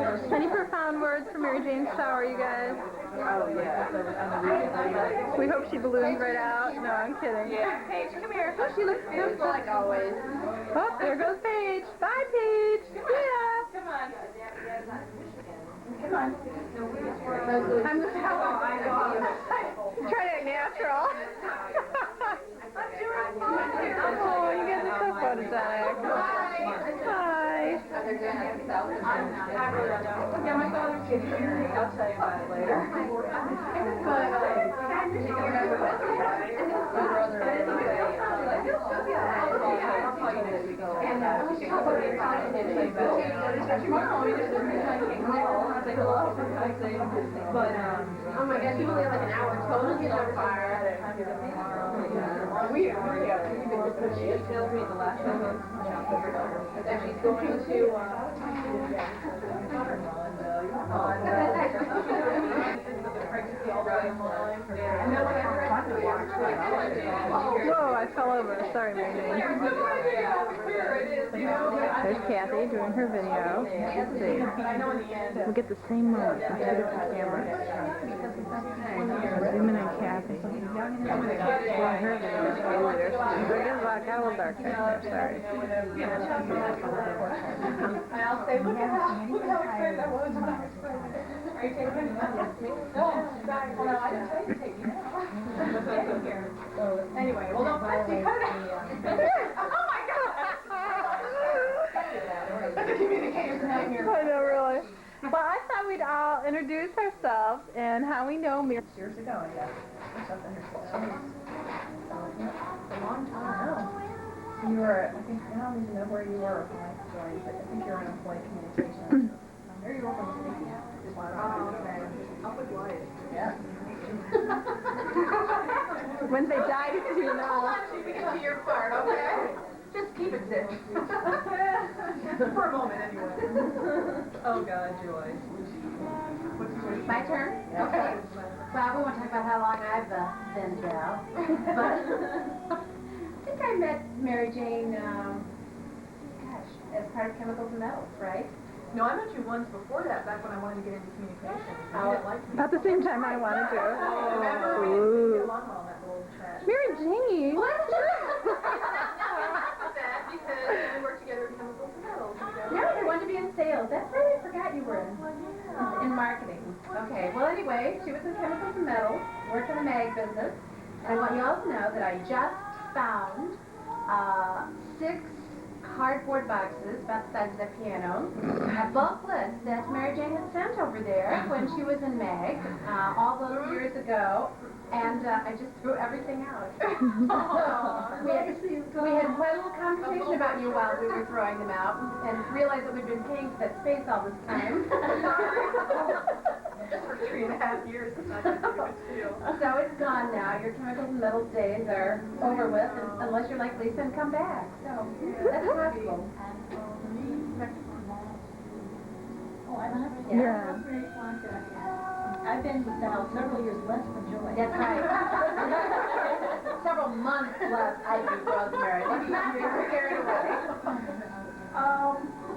Any profound words for Mary Jane's shower, you guys? Oh, yeah. We hope she balloons right out. No, I'm kidding. Yeah. Paige, come here. Oh, she looks beautiful like always. Oh, there goes Paige. Bye, Paige. Yeah. Come on. Come on. I'm trying to act natural. Oh, you guys are so photogenic. Hi. Yeah, my father's getting married. I'll tell you about it later. But, oh my gosh, you only have like an hour total to show fire. We she tells me the last time that she's going to Whoa, I fell over. Sorry, Mary Jane. There's Kathy doing her video. Let's see. We'll get the same moment from two different cameras. Zoom in on Kathy. Doing her video. Got a little dark back there. Sorry. I'll say, look at how excited I was when I was playing. Are you taking it? No, I didn't say you're taking it. Anyway, well, don't press me. Cut it out. Oh my God! The communicator's not here. I know, really. Well, I thought we'd all introduce ourselves and how we know Mary. Years ago, I guess. Or something. A long time ago. You were, I think, I don't even know where you were when I joined, but I think you were in employee communications. There you were from the city. Up with Wyatt. Yeah. When they died, it's too Hold now. on, she can get to your part, okay? Just keep it there. For a moment, anyway. Oh, God, Joy. My turn? Okay. Well, we won't talk about how long I've been Val. But I think I met Mary Jane, gosh, as part of Chemicals and Metals, right? No, I met you once before that, back when I wanted to get into communications. You didn't like me. About the same time I wanted to. Remember? We didn't get along well on that little chat. Mary Jane. What? That because we worked together in Chemicals and Metals. No, you wanted to be in sales. That's right, I forgot you were in marketing. Okay, well anyway, she was in Chemicals and Metals, worked in the mag business. And I want you all to know that I just found 6 cardboard boxes, about the size of the piano, a bulk list that Mary Jane had sent over there when she was in mag, all those years ago, and I just threw everything out. we had quite a little conversation about you while we were throwing them out, and realized that we'd been paying for that space all this time. For 3.5 years, it's not that big of a deal. So it's gone now. Your Chemicals and Metals days are over with, unless you're like Lisa and come back. So that's possible. Oh, I'm not. Yeah. I've been with Val several years less than Joy. That's right. Several months less, I do, Rosemary. Let's not get carried away.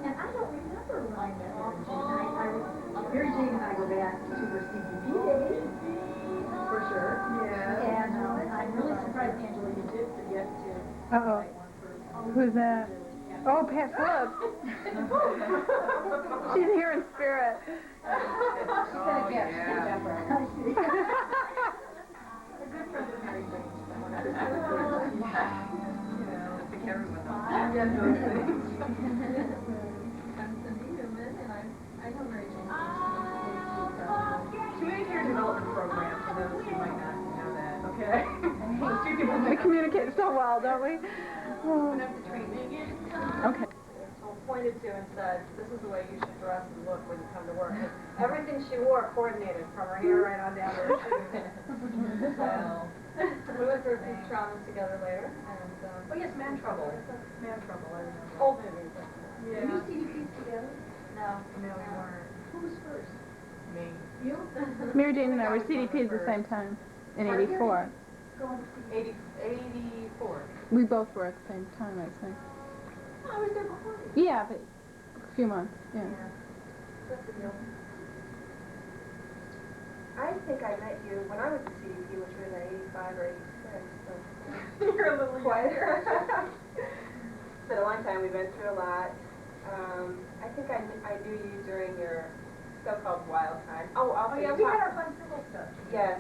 And I don't remember when I met Mary Jane. Mary Jane and I go back to her CDP days, for sure. Yeah. And I'm really surprised, Angela, you did forget to Uh-oh. write one for. Who's that? Oh, Pat Phillips. She's here in spirit. She said a gift. Remember. A good friend of Mary Jane. I think everyone knows. I'm Anita Lynn, and I know Mary Jane. Communicator development program, for those who might not know that, okay? Most people We communicate so well, don't we? went up to training. Okay. Pointed to and said, this is the way you should dress and look when you come to work. And everything she wore coordinated from her hair right on down to her shoes. So, we went through a few traumas together later. And, Oh yes, Man Trouble. Man Trouble, I remember. old movies. Yeah. Were you CDPs together? No. No, we weren't. Who was first? Me. You? Mary Jane and I were CDPs at the same time in '84. Going to see. 84. We both were at the same time, I think. I was there before you. Yeah, but a few months, yeah. That's the deal. I think I met you when I was at CDP, which was at 85 or 86, so. You're a little Quieter. It's been a long time, we've been through a lot. I think I knew you during your so-called wild time. Oh, also yeah, you we had talked- our fun circle stuff. Yes,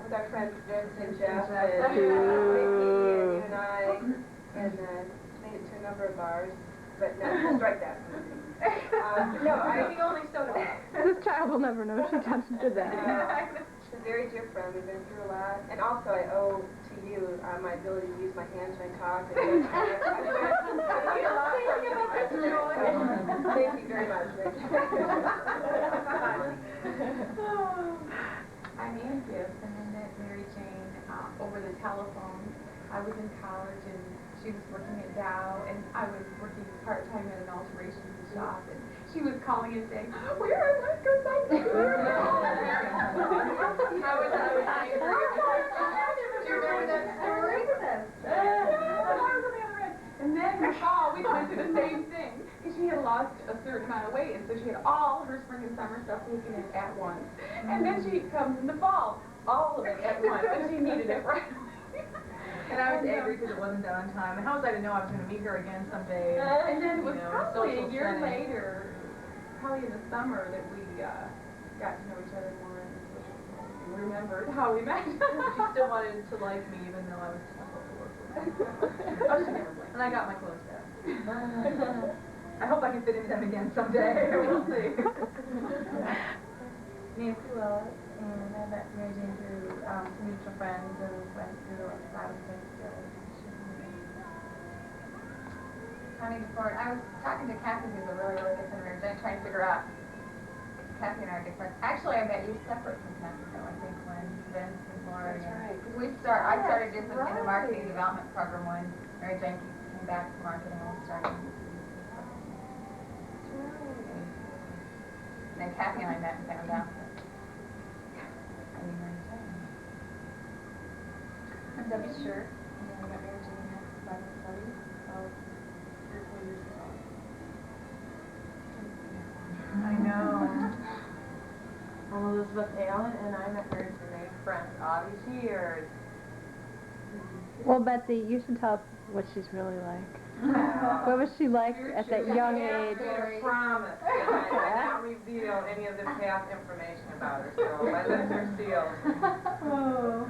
with our friends Vince and Jeff and Jeff. Vicky and you and I, and then made it to a number of bars, but no, strike that. No, The only soda. This child will never know she touched did that. She's a very dear friend. We've been through a lot, and also I owe to you my ability to use my hands when I talk. And Thank you very much. I'm Ann Gibbs, and I met Mary Jane over the telephone. I was in college, and she was working at Dow, and I was working part-time at an alterations shop, and she was calling and saying, "Where are my good How was that? Do you remember that story? And then in the fall, we went through the same thing. Because she had lost a certain amount of weight, and so she had all her spring and summer stuff taken in at once. And then she comes in the fall, all of it at once, and she needed it right away. And I was angry because it wasn't done on time. And how was I to know I was going to meet her again someday? And then it was You know, probably a social year setting. later, probably in the summer, that we got to know each other more and remembered how we met. She still wanted to like me even though I was difficult to work with. Oh, she never blinked. And I got my clothes back. I hope I can fit into them again someday. We'll see. Nancy Willis, and I met Mary Jane through some mutual friends and went through a Bible study together. Connie DeFord, I was talking to Kathy, who's a really, really good friend of Mary Jane, trying to figure out, Kathy and I are good friends. Actually, I met you separate from Kathy, though, I think, when Vince and Lori. That's right. Because I started in the marketing development program when Mary Jane came back to marketing and we started. And then Kathy and I met and found out that I knew Mary Jane. I'm Debbie Scher, and I got Mary Jane at Bible study about 3 or 4 years ago. I know. I'm Elizabeth Allen, and I met Mary Jane friends all these years. Well, Betsy, you should tell us what she's really like. What was she like at that young age? I promise that I did not reveal any of the past information about her, so my lips are sealed. Oh.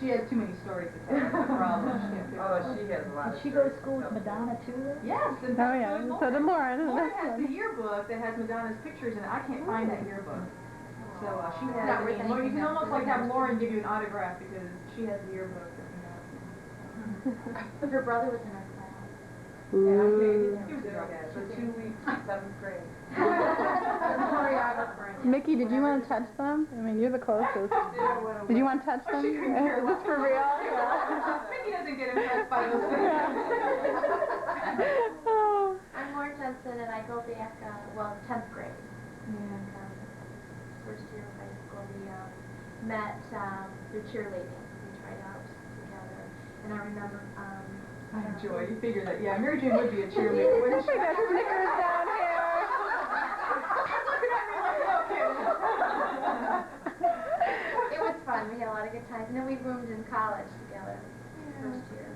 She has too many stories to tell. That's the problem. Oh, she has a lot of Did she go to stories school with tell. Madonna too? Yes, and Oh yeah, so did Lauren. Lauren has the yearbook that has Madonna's pictures in it. I can't find that yearbook. So she has Not it. worth And Lauren, you can anything, almost that's like have really Lauren give you an autograph because she has the yearbook that we have. Her brother was in our class. Yeah, Ooh. he was a drug addict for 2 weeks in 7th grade. Mickey, did you want to touch them? I mean, you're the closest. Did you want to touch them? Is this for real? Yeah. Mickey doesn't get impressed by those things. Oh. I'm Lauren Jensen, and I go back, 10th grade. And, first year of high school, we met through cheerleading. We tried out together. And I remember, I enjoy. You figure that, yeah, Mary Jane would be a cheerleader, wouldn't she? We got Snickers down here. it was fun. We had a lot of good times. And then we roomed in college together. First year.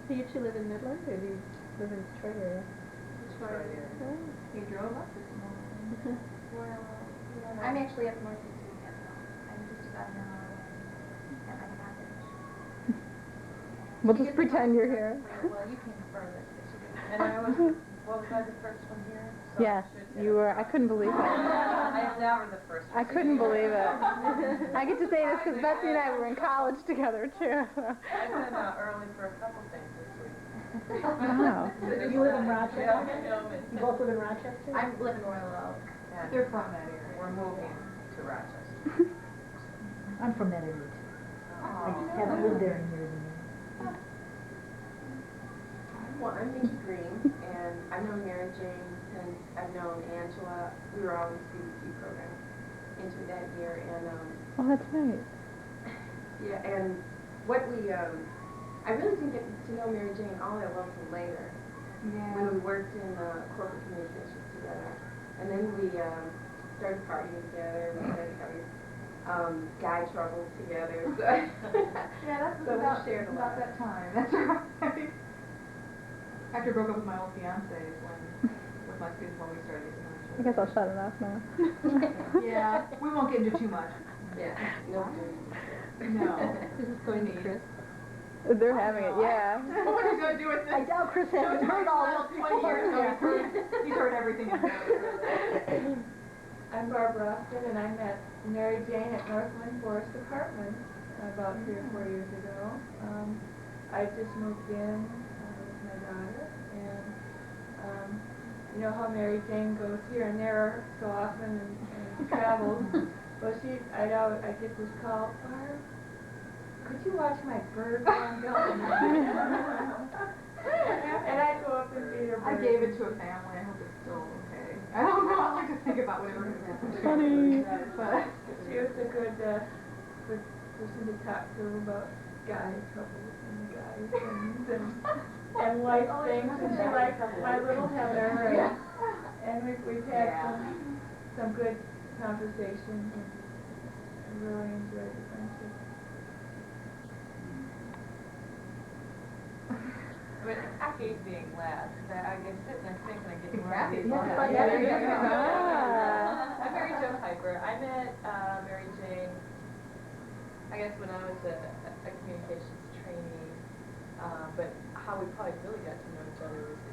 Do you two live in Midland, or do you live in Detroit area? He drove up this morning. I'm actually up north this weekend, though. I'm just about an hour away at my cottage. We'll just pretend you're here. Well, you came furthest, but you didn't. And I was the first one here? So Yes, I should you were. I couldn't believe it. I am never the first one. I couldn't believe it. I get to say this because Betsy and I were in college together too. I've been early for a couple things this week. Wow. You live in Rochester? Yeah, You both live in Rochester? I live in Royal Oak. and They're from that area. we're moving to Rochester. I'm from that area too. I just haven't lived there in years and years. Well, I'm Nikki Green, and I've known Mary Jane since I've known Angela. We were all in the CDC program into that year, and Oh, that's right. yeah, and what we I really didn't get to know Mary Jane all that well until later when we worked in corporate communications together. And then we started partying together. We started having guy troubles together. So Yeah, that's So we about, shared a about lot. that time. That's right. After I broke up with my old fiance is when, with my students, when we started getting on each I guess I'll shut it off now. other. Yeah, we won't get into too much. yeah, no. No. This is going to Chris. They're having it, yeah. What are you gonna do with this? I doubt Chris hasn't heard all this 20 years ago, before. he's heard everything. I'm Barbara Austin, and I met Mary Jane at Northland Forest Apartments about 3 or 4 years ago. I just moved in with my daughter, and you know how Mary Jane goes here and there so often and travels. Well, I'd get this call, Barb, could you watch my bird on building? And I'd go up and feed her birds. I gave it to a family, I hope it's still okay. I don't know, I like to think about whatever has happened to Funny. her. But She was a good person to talk to about guy troubles and guy things and life things. And she liked my little Heather. And we've had some good conversations, and I really enjoyed the friendship. I mean, I hate being last. I get sit and I think and I get more Exactly. people. Ah. I'm Mary Jo Piper. I met Mary Jane, I guess, when I was a communications trainee. But how we probably really got to know each other was that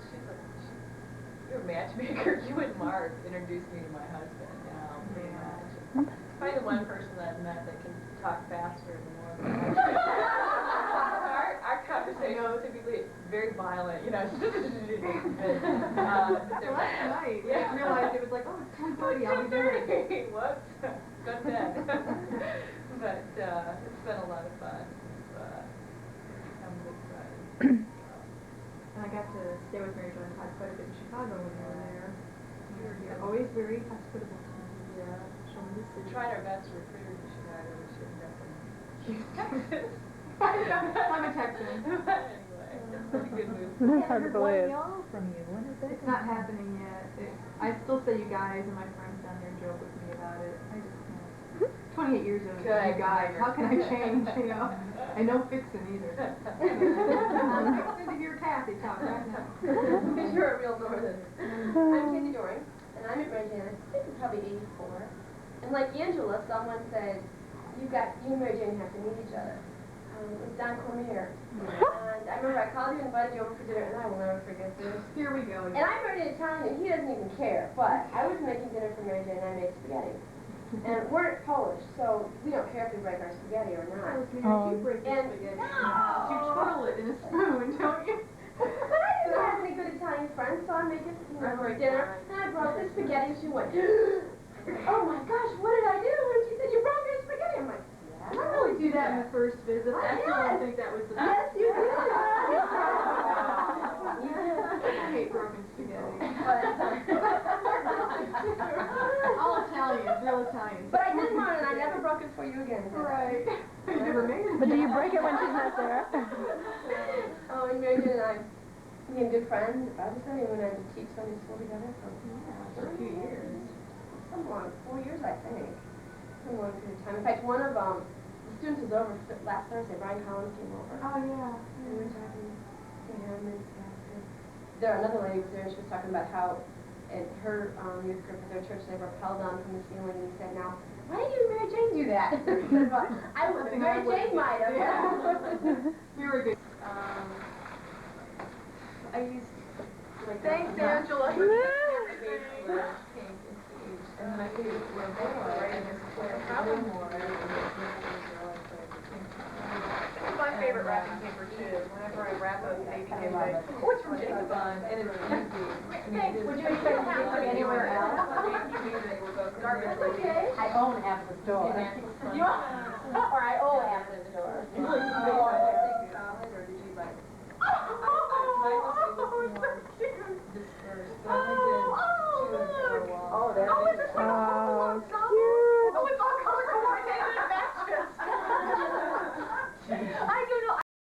you're a matchmaker. You and Mark introduced me to my husband. Pretty much. Probably the one person that I've met that can talk faster and more. Our conversations typically very violent, you know. well, last night, we realized it was like, oh, it's 10:30, I'll be there. Whoops, go to bed. But it's been a lot of fun. I'm really excited. And I got to stay with Mary Jo and Todd quite a bit in Chicago when they were there. They're always very hospitable to me. Yeah. Show me the We city. tried our best to recruit her to Chicago. We should have been. Texas. I'm a Texan. Anyway, it's a pretty good move. That's hard to believe. It's not happening yet. I still say you guys, and my friends down there joke with me about it. I just can't. 28 years of you guys, how can I change, you know? And no fixing either. I'm fixing to hear Kathy talk right now. Because you're a real northerner. I'm Katie Doring, and I'm at Mary Jane. I think I'm probably 84. And like Angela, someone said, you and Mary Jane have to meet each other. It was Don Cormier. And I remember I called you and invited you over for dinner, and I will never forget this. Here we go. And I married an Italian, and he doesn't even care. But I was making dinner for Mary Jane, and I made spaghetti. And we're Polish, so we don't care if we break our spaghetti or not. You break your And spaghetti. no! You twirl it in a spoon, don't you? But I didn't have any good Italian friends, so I'm making dinner, and I brought this spaghetti, and she went, oh my gosh, what did I do? And she said, you broke your spaghetti. I'm like, I don't really do that in the first visit. I still don't think that was the best. yes, you did. I hate broken spaghetti. But, All Italians, real Italians. but I did one, and I never broke it for you again. Right. I never made it. But do you break it when she's not there? Oh, and Mary Jane and I became good friends. I was saying when I would teach Sunday school together For a few years. some long, 4 years, I think. Some long period of time. In fact, one of the students was over last Thursday. Brian Collins came over. Oh, yeah. And we were talking to him and another lady was there, and she was talking about how at her youth group at their church they rappelled down from the ceiling, and he said, now, why didn't you and Mary Jane do that? I said, well, I would have. Mary Jane might have. Yeah. We were good. I used like Thanks, that. Angela. And my favorite were more, and it's probably more. It's my favorite wrapping paper, too. Whenever I wrap a baby gift, oh, it's from It's Jacob. fun, and it's easy. Thanks. Would you expect to get it anywhere else? That's okay. I own half the store. You Or I owe half the store. Oh, that's Oh, cute. Oh, it's all color coordinated and matches. I don't know.